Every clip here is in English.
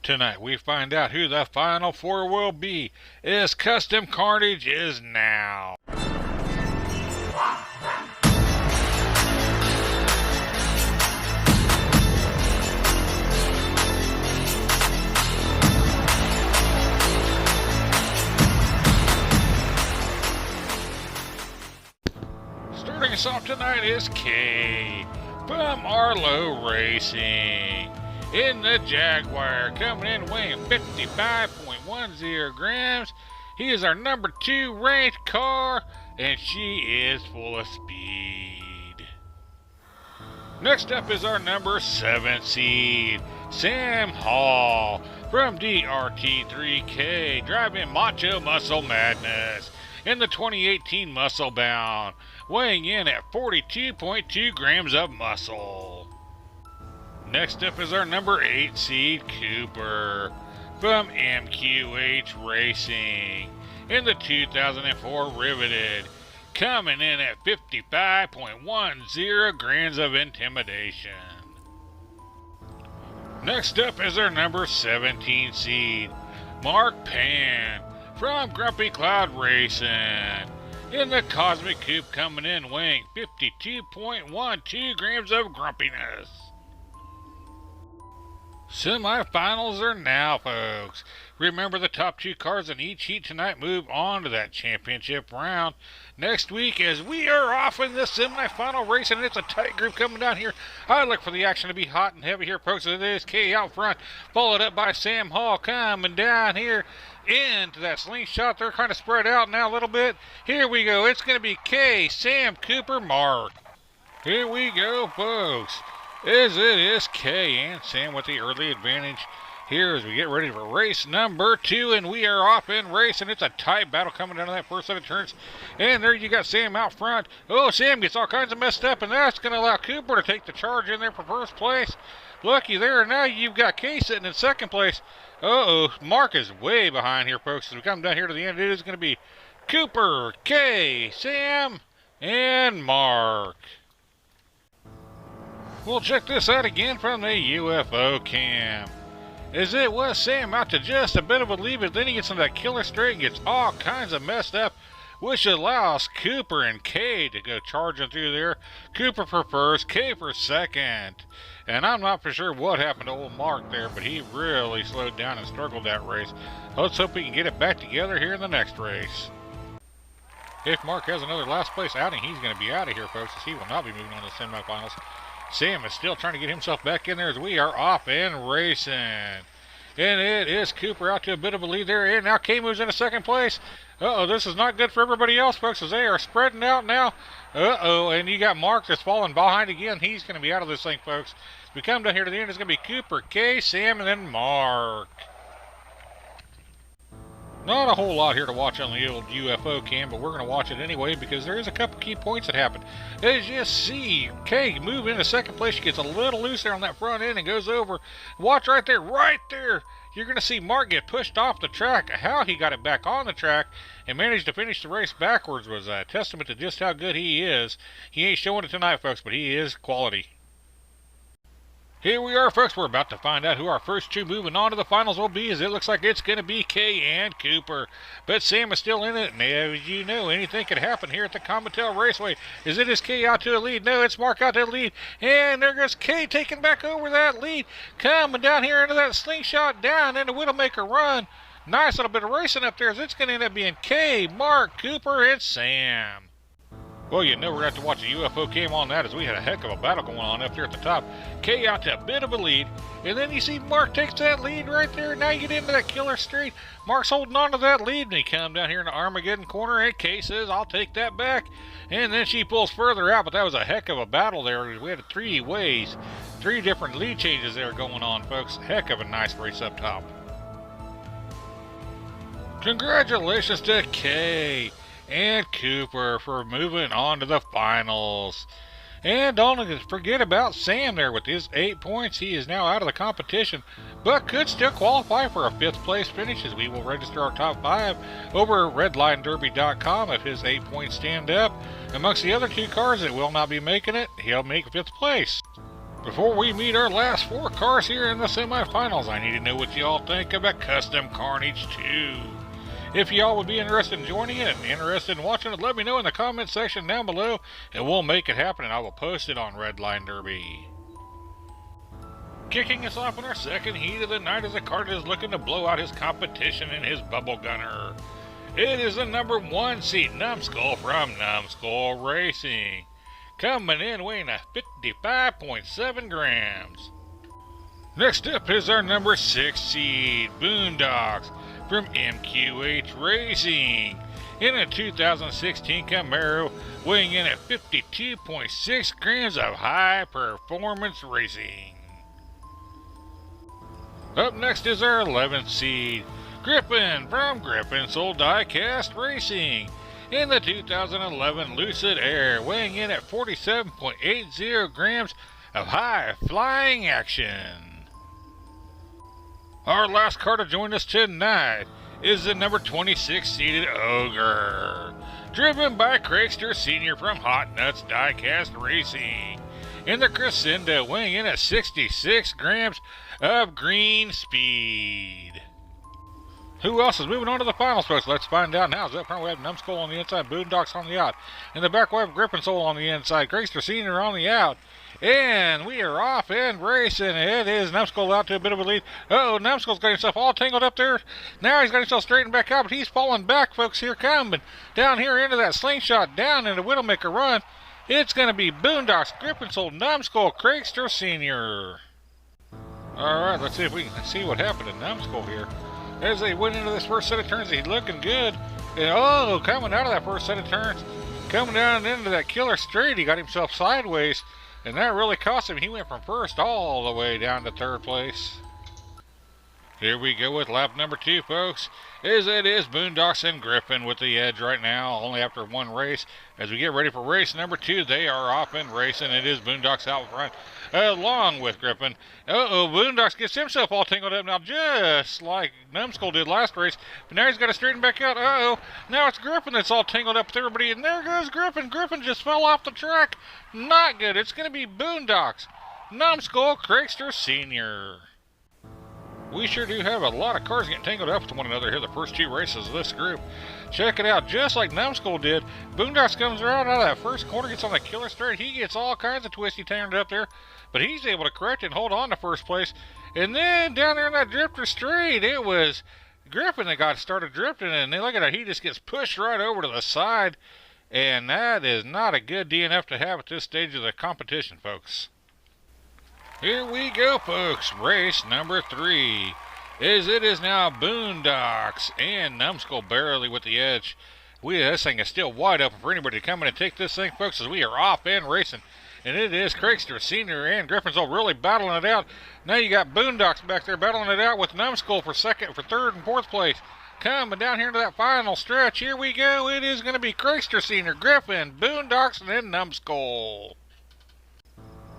Tonight we find out who the final four will be, as Custom Carnage is now. Starting us off tonight is Kay from Arlo Racing. In the Jaguar, coming in weighing 55.10 grams. He is our number 2 ranked car, and she is full of speed. Next up is our number 7 seed, Sam Hall from DRT3K, driving Macho Muscle Madness in the 2018 Muscle Bound, weighing in at 42.2 grams of muscle. Next up is our number 8 seed, Cooper from MQH Racing in the 2004 Riveted, coming in at 55.10 grams of intimidation. Next up is our number 17 seed, Mark Pan from Grumpy Cloud Racing in the Cosmic Coupe, coming in weighing 52.12 grams of grumpiness. Semifinals are now, folks. Remember, the top 2 cars in each heat tonight move on to that championship round next week, as we are off in the semifinal race, and it's a tight group coming down here. I look for the action to be hot and heavy here, folks. It is Kay out front, followed up by Sam Hall coming down here into that slingshot. They're kind of spread out now a little bit. Here we go. It's going to be Kay, Sam, Cooper, Mark. Here we go, folks. As it is Kay and Sam with the early advantage here as we get ready for race number 2, and we are off in race, and it's a tight battle coming down to that first set of turns. And there you got Sam out front. Oh, Sam gets all kinds of messed up, and that's going to allow Cooper to take the charge in there for first place. Lucky there. Now you've got Kay sitting in second place. Uh-oh, Mark is way behind here, folks. As we come down here to the end, it is going to be Cooper, Kay, Sam, and Mark. We'll check this out again from the UFO cam. As it was Sam out to just a bit of a lead, but then he gets into that killer straight and gets all kinds of messed up, which allows Cooper and Kay to go charging through there. Cooper for first, Kay for second. And I'm not for sure what happened to old Mark there, but he really slowed down and struggled that race. Let's hope he can get it back together here in the next race. If Mark has another last place outing, he's going to be out of here, folks, as he will not be moving on to the semifinals. Sam is still trying to get himself back in there as we are off and racing. And it is Cooper out to a bit of a lead there. And now Kay moves into second place. Uh-oh, this is not good for everybody else, folks, as they are spreading out now. Uh-oh, and you got Mark that's falling behind again. He's going to be out of this thing, folks. As we come down here to the end, it's going to be Cooper, Kay, Sam, and then Mark. Not a whole lot here to watch on the old UFO cam, but we're going to watch it anyway because there is a couple key points that happen. As you see, Kay move into second place. She gets a little loose there on that front end and goes over. Watch right there, right there. You're going to see Mark get pushed off the track. How he got it back on the track and managed to finish the race backwards was a testament to just how good he is. He ain't showing it tonight, folks, but he is quality. Here we are, folks. We're about to find out who our first 2 moving on to the finals will be, as it looks like it's going to be Kay and Cooper. But Sam is still in it, and as you know, anything could happen here at the Comitel Raceway. Is it Kay out to the lead? No, it's Mark out to the lead. And there goes Kay taking back over that lead. Coming down here into that slingshot down into Widowmaker Run. Nice little bit of racing up there, as it's going to end up being Kay, Mark, Cooper, and Sam. Well, you know we're going to have to watch a UFO cam on that, as we had a heck of a battle going on up there at the top. Kay out to a bit of a lead, and then you see Mark takes that lead right there. Now you get into that killer straight. Mark's holding on to that lead, and he comes down here in the Armageddon corner, and Kay says, I'll take that back. And then she pulls further out, but that was a heck of a battle there. We had 3 ways, 3 different lead changes there going on, folks. Heck of a nice race up top. Congratulations to Kay and Cooper for moving on to the finals. And don't forget about Sam there with his 8 points. He is now out of the competition, but could still qualify for a 5th place finish, as we will register our top 5 over at redlinederby.com if his 8 points stand up. Amongst the other 2 cars that will not be making it, he'll make 5th place. Before we meet our last 4 cars here in the semifinals, I need to know what y'all think about Custom Carnage 2. If y'all would be interested in joining it and interested in watching it, let me know in the comment section down below, and we'll make it happen, and I will post it on Redline Derby. Kicking us off in our second heat of the night as a car is looking to blow out his competition in his bubble gunner. It is the number 1 seed Numbskull from Numbskull Racing, coming in weighing a 55.7 grams. Next up is our number 6 seed Boondocks from MQH Racing in a 2016 Camaro, weighing in at 52.6 grams of high performance racing. Up next is our 11th seed Griffin from Griffin Soul Diecast Racing in the 2011 Lucid Air, weighing in at 47.80 grams of high flying action. Our last car to join us tonight is the number 26 seeded Ogre, driven by Craigster Sr. from Hot Nuts Diecast Racing in the Crescendo, weighing in at 66 grams of green speed. Who else is moving on to the finals, folks? Let's find out now. As up front, we have Numbskull on the inside, Boondocks on the out. In the back, we have Griffin Soul on the inside, Craigster Sr. on the out. And we are off and racing. It is Numbskull out to a bit of a lead. Uh-oh, Numbskull's got himself all tangled up there. Now he's got himself straightened back out, but he's falling back, folks. Here coming down here into that slingshot, down into Widowmaker run. It's going to be Boondocks, Griffin Soul, Numbskull, Craigster Sr. Alright, let's see if we can see what happened to Numbskull here. As they went into this first set of turns, he's looking good. And coming out of that first set of turns, coming down into that killer straight, he got himself sideways. And that really cost him. He went from first all the way down to third place. Here we go with lap number 2, folks. As it is Boondocks and Griffin with the edge right now, only after 1 race. As we get ready for race number 2, they are off and racing. It is Boondocks out front, along with Griffin. Boondocks gets himself all tangled up now, just like Numbskull did last race. But now he's got to straighten back out. Now it's Griffin that's all tangled up with everybody. And there goes Griffin. Griffin just fell off the track. Not good. It's going to be Boondocks, Numbskull, Craigster Sr. We sure do have a lot of cars getting tangled up with one another here the first 2 races of this group. Check it out, just like Numbskull did. Boondocks comes around out of that first corner, gets on the killer straight. He gets all kinds of twisty tangled up there, but he's able to correct it and hold on to first place. And then down there in that drifter straight, it was Griffin that got started drifting, and then look at that, he just gets pushed right over to the side. And that is not a good DNF to have at this stage of the competition, folks. Here we go, folks. Race number 3. As it is now Boondocks and Numbskull barely with the edge. This thing is still wide open for anybody to come in and take this thing, folks, as we are off and racing. And it is Craigster Sr. and Griffin Soul really battling it out. Now you got Boondocks back there battling it out with Numbskull for 3rd and 4th place. Coming down here to that final stretch. Here we go. It is going to be Craigster Sr., Griffin, Boondocks, and then Numbskull.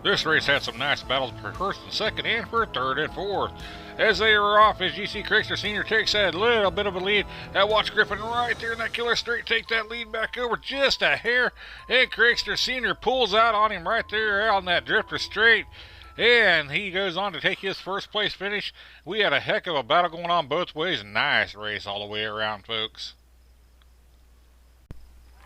This race had some nice battles for 1st and 2nd and for 3rd and 4th. As they are off, as you see Craigster Sr. takes that little bit of a lead. Now watch Griffin right there in that killer straight take that lead back over just a hair. And Craigster Sr. pulls out on him right there out on that drifter straight. And he goes on to take his 1st place finish. We had a heck of a battle going on both ways. Nice race all the way around, folks.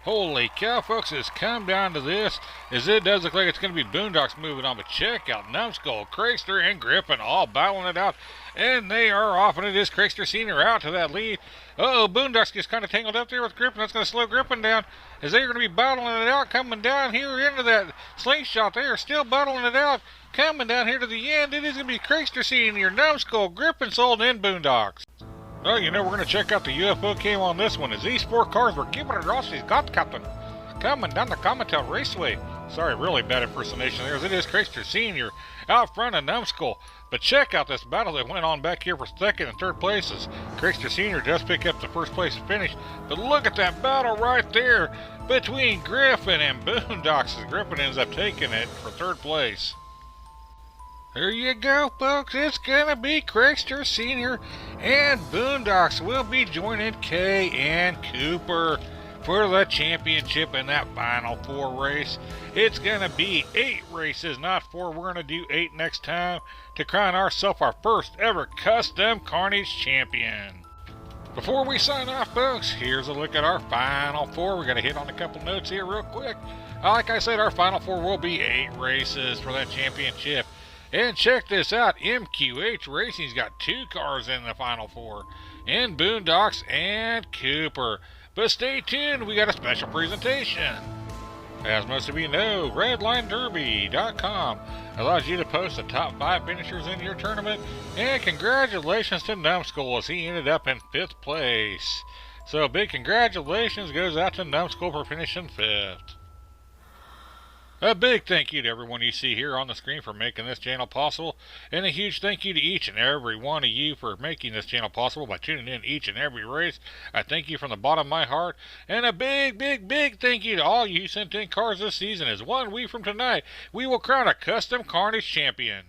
Holy cow, folks, it's come down to this, as it does look like it's going to be Boondocks moving on, but check out Numbskull, Craigster, and Griffin all battling it out, and they are off, and it is Craigster Sr. out to that lead. Boondocks gets kind of tangled up there with Griffin. That's going to slow Griffin down, as they're going to be battling it out, coming down here into that slingshot. They are still battling it out, coming down here to the end. It is going to be Craigster Sr., Numbskull, Griffin, Soul, and Boondocks. Oh, we're going to check out the UFO cam on this one, as these 4 cars were giving it all she's got, Captain. Coming down the Cometel Raceway. Sorry, really bad impersonation there, as it is Craigster Sr. out front of Numbskull. But check out this battle that went on back here for 2nd and 3rd places. Craigster Sr. does pick up the 1st place finish, but look at that battle right there between Griffin and Boondocks, as Griffin ends up taking it for 3rd place. There you go, folks. It's going to be Craigster Sr. and Boondocks will be joining Kay and Cooper for the championship in that Final Four race. It's going to be 8 races, not 4. We're going to do 8 next time to crown ourselves our first ever Custom Carnage champion. Before we sign off, folks, here's a look at our Final Four. We're going to hit on a couple notes here real quick. Like I said, our Final Four will be 8 races for that championship. And check this out, MQH Racing's got 2 cars in the Final Four, in Boondocks and Cooper. But stay tuned, we got a special presentation. As most of you know, RedlineDerby.com allows you to post the top 5 finishers in your tournament, and congratulations to Numbskull as he ended up in 5th place. So big congratulations goes out to Numbskull for finishing 5th. A big thank you to everyone you see here on the screen for making this channel possible, and a huge thank you to each and every one of you for making this channel possible by tuning in each and every race. I thank you from the bottom of my heart, and a big thank you to all you who sent in cars this season, as 1 week from tonight, we will crown a Custom Carnage champion.